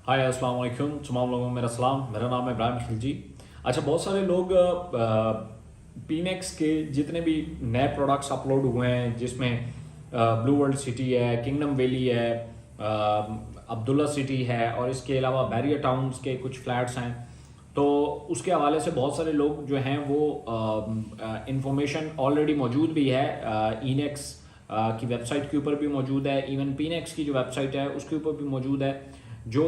हाय अस्सलाम वालेकुम, तमाम लोगों को मेरा सलाम। मेरा नाम है इब्राहिम खिलजी। अच्छा, बहुत सारे लोग पीनेक्स के जितने भी नए प्रोडक्ट्स अपलोड हुए हैं, जिसमें ब्लू वर्ल्ड सिटी है, किंगडम वैली है, अब्दुल्ला सिटी है और इसके अलावा बैरियर टाउन्स के कुछ फ्लैट्स हैं, तो उसके हवाले से बहुत सारे लोग जो हैं वो इंफॉर्मेशन ऑलरेडी मौजूद भी है। ईनेक्स की वेबसाइट के ऊपर भी मौजूद है, इवन पीनेक्स की जो वेबसाइट है उसके ऊपर भी मौजूद है, जो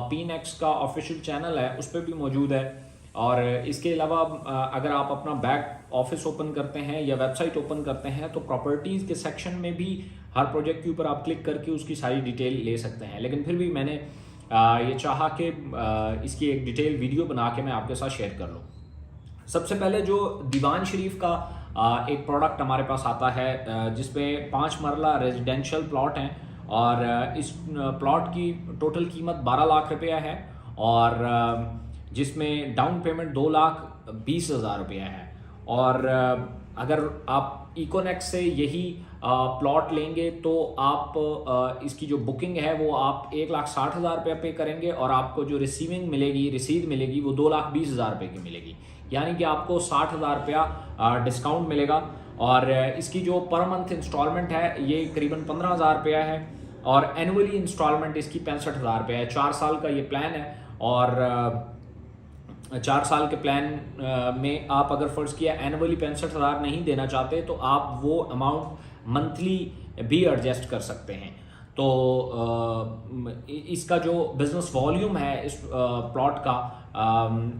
पीनेक्स का ऑफिशियल चैनल है उस पर भी मौजूद है। और इसके अलावा अगर आप अपना बैक ऑफिस ओपन करते हैं या वेबसाइट ओपन करते हैं तो प्रॉपर्टीज़ के सेक्शन में भी हर प्रोजेक्ट के ऊपर आप क्लिक करके उसकी सारी डिटेल ले सकते हैं। लेकिन फिर भी मैंने ये चाहा कि इसकी एक डिटेल वीडियो बना के मैं आपके साथ शेयर कर लूँ। सबसे पहले जो दीवान शरीफ का एक प्रोडक्ट हमारे पास आता है, जिसपे 5 मरला रेजिडेंशियल प्लॉट हैं और इस प्लॉट की टोटल कीमत 12 लाख रुपया है और जिसमें डाउन पेमेंट 2,20,000 रुपया है। और अगर आप इकोनेक्स से यही प्लॉट लेंगे तो आप इसकी जो बुकिंग है वो आप 1,60,000 रुपया पे करेंगे और आपको जो रसीद मिलेगी वो 2,20,000 रुपये की मिलेगी, यानी कि आपको 60,000 रुपया डिस्काउंट मिलेगा। और इसकी जो पर मंथ इंस्टॉलमेंट है ये करीबन 15,000 रुपया है और एनुअली इंस्टॉलमेंट इसकी 65,000 रुपया है। 4 साल का ये प्लान है और 4 साल के प्लान में आप अगर फ़र्ज़ किया एनुअली 65,000 नहीं देना चाहते तो आप वो अमाउंट मंथली भी एडजस्ट कर सकते हैं। तो इसका जो बिज़नेस वॉल्यूम है इस प्लॉट का,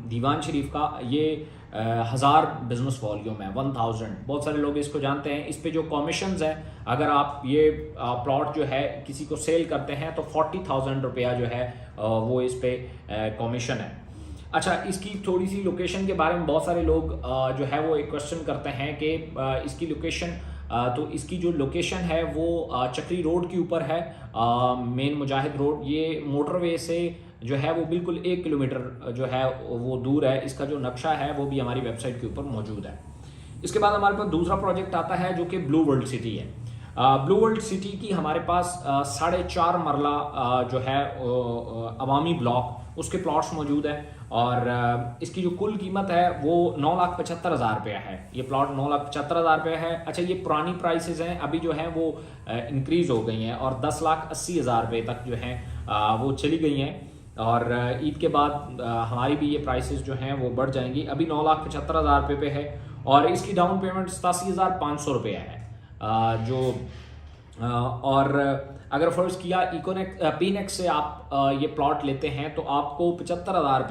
दीवान शरीफ का, ये 1000 बिजनेस वॉल्यूम है, 1000। बहुत सारे लोग इसको जानते हैं। इस पे जो कमीशंस है, अगर आप ये प्लॉट जो है किसी को सेल करते हैं तो 40,000 रुपया जो है वो इस पे कमीशन है। अच्छा, इसकी थोड़ी सी लोकेशन के बारे में बहुत सारे लोग जो है वो एक क्वेश्चन करते हैं कि इसकी लोकेशन, तो इसकी जो लोकेशन है वो चक्री रोड के ऊपर है, मेन मुजाहिद रोड। ये मोटरवे से जो है वो बिल्कुल 1 किलोमीटर जो है वो दूर है। इसका जो नक्शा है वो भी हमारी वेबसाइट के ऊपर मौजूद है। इसके बाद हमारे पास दूसरा प्रोजेक्ट आता है जो कि ब्लू वर्ल्ड सिटी है। ब्लू वर्ल्ड सिटी की हमारे पास 4.5 मरला जो है अवामी ब्लॉक उसके प्लॉट्स मौजूद है और इसकी जो कुल कीमत है वो 9,75,000 रुपया है। ये प्लॉट 9,75,000 रुपया है। अच्छा, ये पुरानी प्राइसेस हैं, अभी जो है वो इंक्रीज हो गई हैं और 10,80,000 रुपये तक जो हैं वो चली गई हैं और ईद के बाद हमारी भी ये प्राइसेस जो हैं वो बढ़ जाएंगी। अभी 9,75,000 रुपये पे है और इसकी डाउन पेमेंट 87,500 रुपये है। और अगर फर्ज किया पीनेक्स से आप ये प्लॉट लेते हैं तो आपको 75,000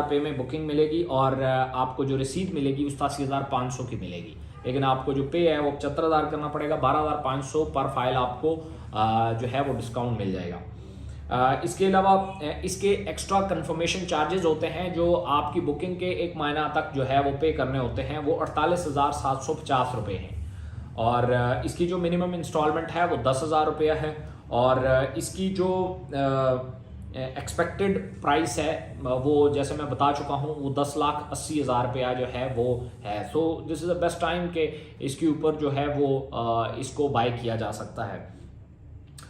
रुपये में बुकिंग मिलेगी और आपको जो रसीद मिलेगी 87,500 की मिलेगी। लेकिन आपको जो पे है वो 75,000 करना पड़ेगा। 12,500 पर फाइल आपको जो है वो डिस्काउंट मिल जाएगा। इसके अलावा इसके एक्स्ट्रा कंफर्मेशन चार्जेस होते हैं जो आपकी बुकिंग के 1 महीना तक जो है वो पे करने होते हैं, वो 48,750 रुपये हैं। और इसकी जो मिनिमम इंस्टॉलमेंट है वो 10,000 रुपया है और इसकी जो एक्सपेक्टेड प्राइस है वो जैसे मैं बता चुका हूँ वो 10,80,000 रुपया जो है वो है। So this is the best time के इसके ऊपर जो है वो इसको बाय किया जा सकता है।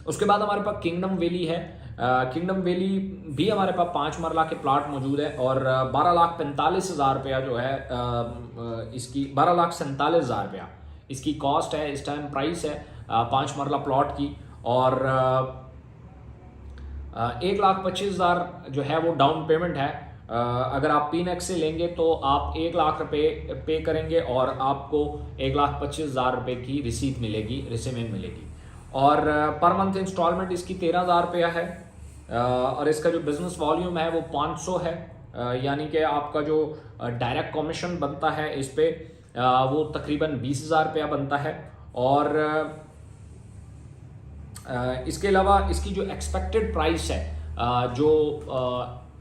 उसके बाद हमारे पास किंगडम वैली है। किंगडम वैली भी हमारे पास 5 मरला के प्लाट मौजूद है और 12,45,000 रुपया जो है इसकी 12,47,000 रुपया इसकी कॉस्ट है, इस टाइम प्राइस है 5 मरला प्लॉट की। और 1,25,000 जो है वो डाउन पेमेंट है। अगर आप पीनेक्स से लेंगे तो आप 1 लाख रुपये पे करेंगे और आपको 1,25,000 रुपये की रिसीट मिलेगी, रिसीमेंट मिलेगी। और पर मंथ इंस्टॉलमेंट इसकी 13,000 रुपया है और इसका जो बिज़नेस वॉल्यूम है वो 500 है, यानी कि आपका जो डायरेक्ट कमीशन बनता है इस पर वो तकरीबन 20,000 रुपया बनता है। और इसके अलावा इसकी जो एक्सपेक्टेड प्राइस है जो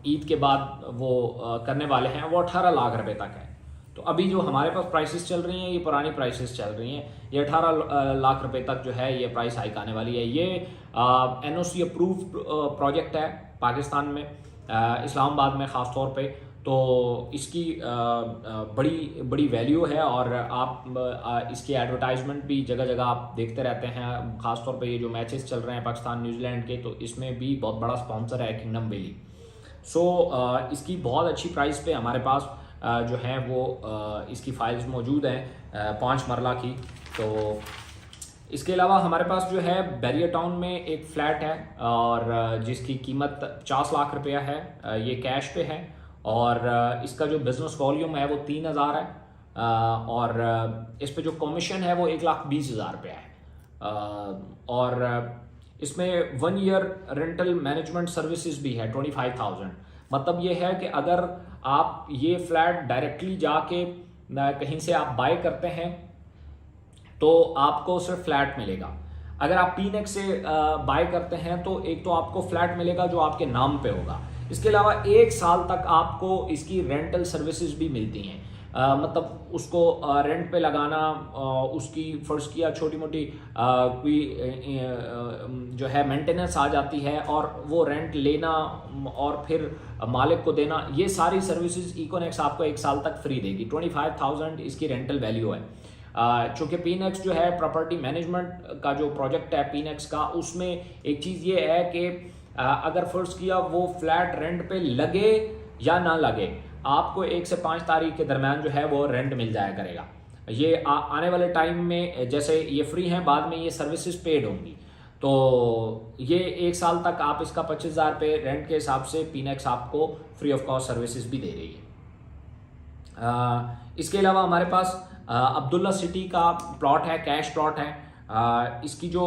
ईद के बाद वो करने वाले हैं वो 18 लाख रुपए तक है। तो अभी जो हमारे पास प्राइसेस चल रही हैं ये पुरानी प्राइसेस चल रही हैं, ये 18 लाख रुपए तक जो है ये प्राइस हाइक आने वाली है। ये NOC अप्रूव्ड प्रोजेक्ट है पाकिस्तान में, इस्लामाबाद में ख़ास तौर पे। तो इसकी बड़ी बड़ी वैल्यू है और आप इसकी एडवर्टाइजमेंट भी जगह जगह आप देखते रहते हैं, ख़ासतौर पे ये जो मैचेस चल रहे हैं पाकिस्तान न्यूजीलैंड के, तो इसमें भी बहुत बड़ा स्पॉन्सर है किंगडम वैली। सो इसकी बहुत अच्छी प्राइस पे हमारे पास जो है वो इसकी फाइल्स मौजूद हैं 5 मरला की। तो इसके अलावा हमारे पास जो है बैरियर टाउन में एक फ्लैट है और जिसकी कीमत 50 लाख रुपया है, ये कैश पे है और इसका जो बिज़नेस वॉल्यूम है वो 3000 है और इस पे जो कमीशन है वो 1,20,000 रुपया है और इसमें 1 ईयर रेंटल मैनेजमेंट सर्विसेज भी है 25,000। मतलब ये है कि अगर आप ये फ्लैट डायरेक्टली जाके कहीं से आप बाय करते हैं तो आपको सिर्फ फ्लैट मिलेगा। अगर आप पीनेक्स से बाय करते हैं तो एक तो आपको फ्लैट मिलेगा जो आपके नाम पे होगा, इसके अलावा 1 साल तक आपको इसकी रेंटल सर्विसेज भी मिलती हैं। मतलब उसको रेंट पे लगाना, उसकी फर्ज किया छोटी मोटी कोई जो है मेंटेनेंस आ जाती है और वो रेंट लेना और फिर मालिक को देना, ये सारी सर्विसेज इकोनेक्स आपको 1 साल तक फ्री देगी। 25,000 इसकी रेंटल वैल्यू है। चूँकि पीनेक्स जो है प्रॉपर्टी मैनेजमेंट का जो प्रोजेक्ट है पीनेक्स का, उसमें एक चीज़ ये है कि अगर फर्ज किया वो फ्लैट रेंट पे लगे या ना लगे, आपको 1 से 5 तारीख के दरमियान जो है वो रेंट मिल जाया करेगा। ये आने वाले टाइम में जैसे ये फ्री हैं, बाद में ये सर्विसेज पेड होंगी, तो ये 1 साल तक आप इसका 25,000 रुपये रेंट के हिसाब से पीनेक्स आपको फ्री ऑफ कॉस्ट सर्विसेज भी दे रही है। इसके अलावा हमारे पास अब्दुल्ला सिटी का प्लॉट है, कैश प्लॉट है। इसकी जो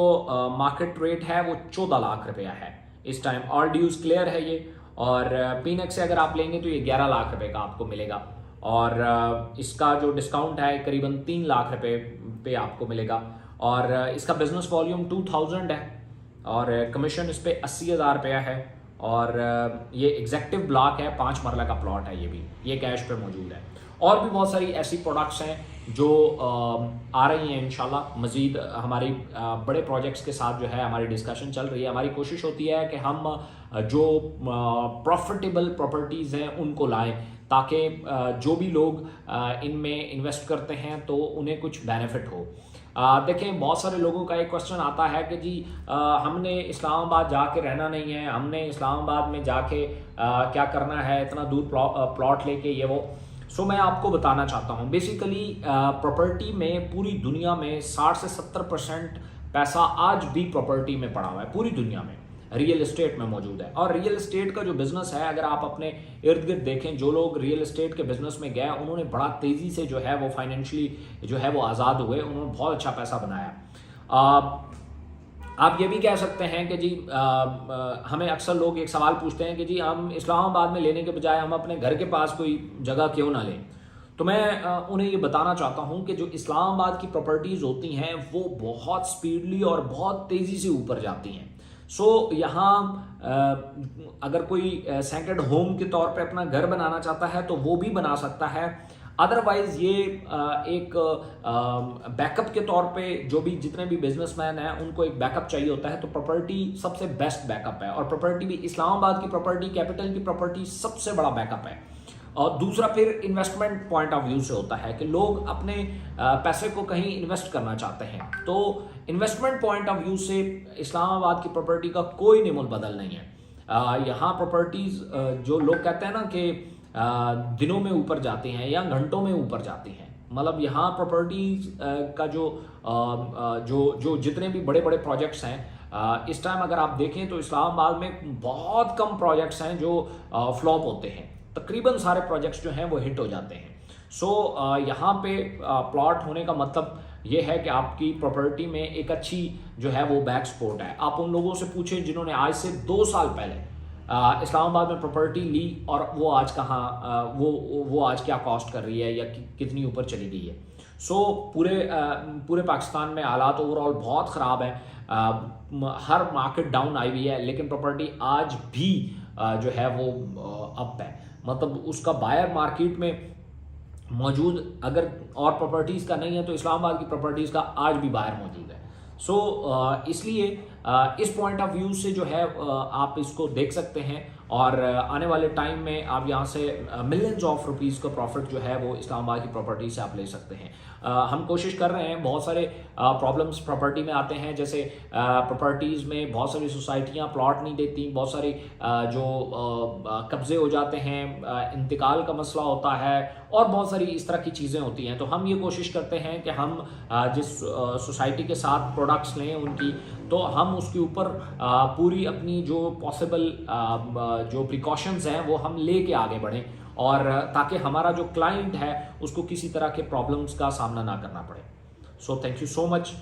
मार्केट रेट है वो 14 लाख रुपया है इस टाइम, ऑल ड्यूज क्लियर है ये। और पीनेक्स से अगर आप लेंगे तो ये 11 लाख रुपए का आपको मिलेगा और इसका जो डिस्काउंट है करीबन 3 लाख रुपए पे आपको मिलेगा और इसका बिजनेस वॉल्यूम 2000 है और कमीशन इस पे 80,000 रुपया है और ये एग्जेक्टिव ब्लॉक है, 5 मरला का प्लॉट है, ये कैश पे मौजूद है। और भी बहुत सारी ऐसी प्रोडक्ट्स हैं जो आ रही हैं इंशाल्लाह। मज़ीद हमारी बड़े प्रोजेक्ट्स के साथ जो है हमारी डिस्कशन चल रही है। हमारी कोशिश होती है कि हम जो प्रॉफिटेबल प्रॉपर्टीज़ हैं उनको लाएं ताकि जो भी लोग इनमें इन्वेस्ट करते हैं तो उन्हें कुछ बेनिफिट हो। देखें, बहुत सारे लोगों का एक क्वेश्चन आता है कि जी हमने इस्लामाबाद जाके रहना नहीं है, हमने इस्लामाबाद में जाके क्या करना है, इतना दूर प्लॉट लेके ये वो। सो मैं आपको बताना चाहता हूँ, बेसिकली प्रॉपर्टी में पूरी दुनिया में 60 से 70% पैसा आज भी प्रॉपर्टी में पड़ा हुआ है, पूरी दुनिया में रियल एस्टेट में मौजूद है। और रियल एस्टेट का जो बिजनेस है, अगर आप अपने इर्द गिर्द देखें, जो लोग रियल एस्टेट के बिजनेस में गए उन्होंने बड़ा तेजी से जो है वो फाइनेंशियली जो है वो आज़ाद हुए, उन्होंने बहुत अच्छा पैसा बनाया। आप ये भी कह सकते हैं कि जी हमें अक्सर लोग एक सवाल पूछते हैं कि जी हम इस्लामाबाद में लेने के बजाय हम अपने घर के पास कोई जगह क्यों ना लें। तो मैं उन्हें ये बताना चाहता हूँ कि जो इस्लामाबाद की प्रॉपर्टीज़ होती हैं वो बहुत स्पीडली और बहुत तेज़ी से ऊपर जाती हैं। सो यहाँ अगर कोई सेकंड होम के तौर पे अपना घर बनाना चाहता है तो वो भी बना सकता है। अदरवाइज ये एक बैकअप के तौर पे जो भी जितने भी बिजनेसमैन हैं उनको एक बैकअप चाहिए होता है, तो प्रॉपर्टी सबसे बेस्ट बैकअप है। और प्रॉपर्टी भी इस्लामाबाद की प्रॉपर्टी, कैपिटल की प्रॉपर्टी सबसे बड़ा बैकअप है। और दूसरा फिर इन्वेस्टमेंट पॉइंट ऑफ व्यू से होता है कि लोग अपने पैसे को कहीं इन्वेस्ट करना चाहते हैं, तो इन्वेस्टमेंट पॉइंट ऑफ व्यू से इस्लामाबाद की प्रॉपर्टी का कोई निमोल बदल नहीं है। यहाँ प्रॉपर्टीज जो लोग कहते हैं ना कि दिनों में ऊपर जाती हैं या घंटों में ऊपर जाती हैं, मतलब यहाँ प्रॉपर्टीज का जो जितने भी बड़े बड़े प्रोजेक्ट्स हैं इस टाइम अगर आप देखें तो इस्लामाबाद में बहुत कम प्रोजेक्ट्स हैं जो फ्लॉप होते हैं, तकरीबन सारे प्रोजेक्ट्स जो हैं वो हिट हो जाते हैं। सो यहाँ पे प्लॉट होने का मतलब ये है कि आपकी प्रॉपर्टी में एक अच्छी जो है वो बैक सपोर्ट है। आप उन लोगों से पूछें जिन्होंने आज से 2 साल पहले इस्लामाबाद में प्रॉपर्टी ली और वो आज कहाँ वो आज क्या कॉस्ट कर रही है या कितनी ऊपर चली गई है। सो पूरे पाकिस्तान में हालात ओवरऑल बहुत ख़राब है, हर मार्केट डाउन आई हुई है, लेकिन प्रॉपर्टी आज भी जो है वो अप है। मतलब उसका बायर मार्केट में मौजूद अगर और प्रॉपर्टीज़ का नहीं है तो इस्लामाबाद की प्रॉपर्टीज़ का आज भी बायर मौजूद है। सो इसलिए इस पॉइंट ऑफ व्यू से जो है आप इसको देख सकते हैं और आने वाले टाइम में आप यहाँ से मिलियंस ऑफ रुपीज़ का प्रॉफिट जो है वो इस्लामाबाद की प्रॉपर्टी से आप ले सकते हैं। हम कोशिश कर रहे हैं, बहुत सारे प्रॉब्लम्स प्रॉपर्टी में आते हैं, जैसे प्रॉपर्टीज़ में बहुत सारी सोसाइटियाँ प्लॉट नहीं देती, बहुत सारी जो कब्जे हो जाते हैं, इंतकाल का मसला होता है और बहुत सारी इस तरह की चीज़ें होती हैं। तो हम ये कोशिश करते हैं कि हम जिस सोसाइटी के साथ प्रोडक्ट्स लें उनकी, तो हम उसके ऊपर पूरी अपनी जो पॉसिबल जो प्रिकॉशंस हैं वो हम ले के आगे बढ़ें, और ताकि हमारा जो क्लाइंट है उसको किसी तरह के प्रॉब्लम्स का सामना ना करना पड़े। So thank you so much.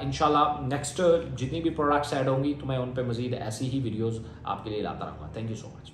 इंशाल्लाह नेक्स्ट जितनी भी प्रोडक्ट्स ऐड होंगी तो मैं उन पे मज़ीद ऐसी ही वीडियोस आपके लिए लाता रहूँगा। Thank you so much.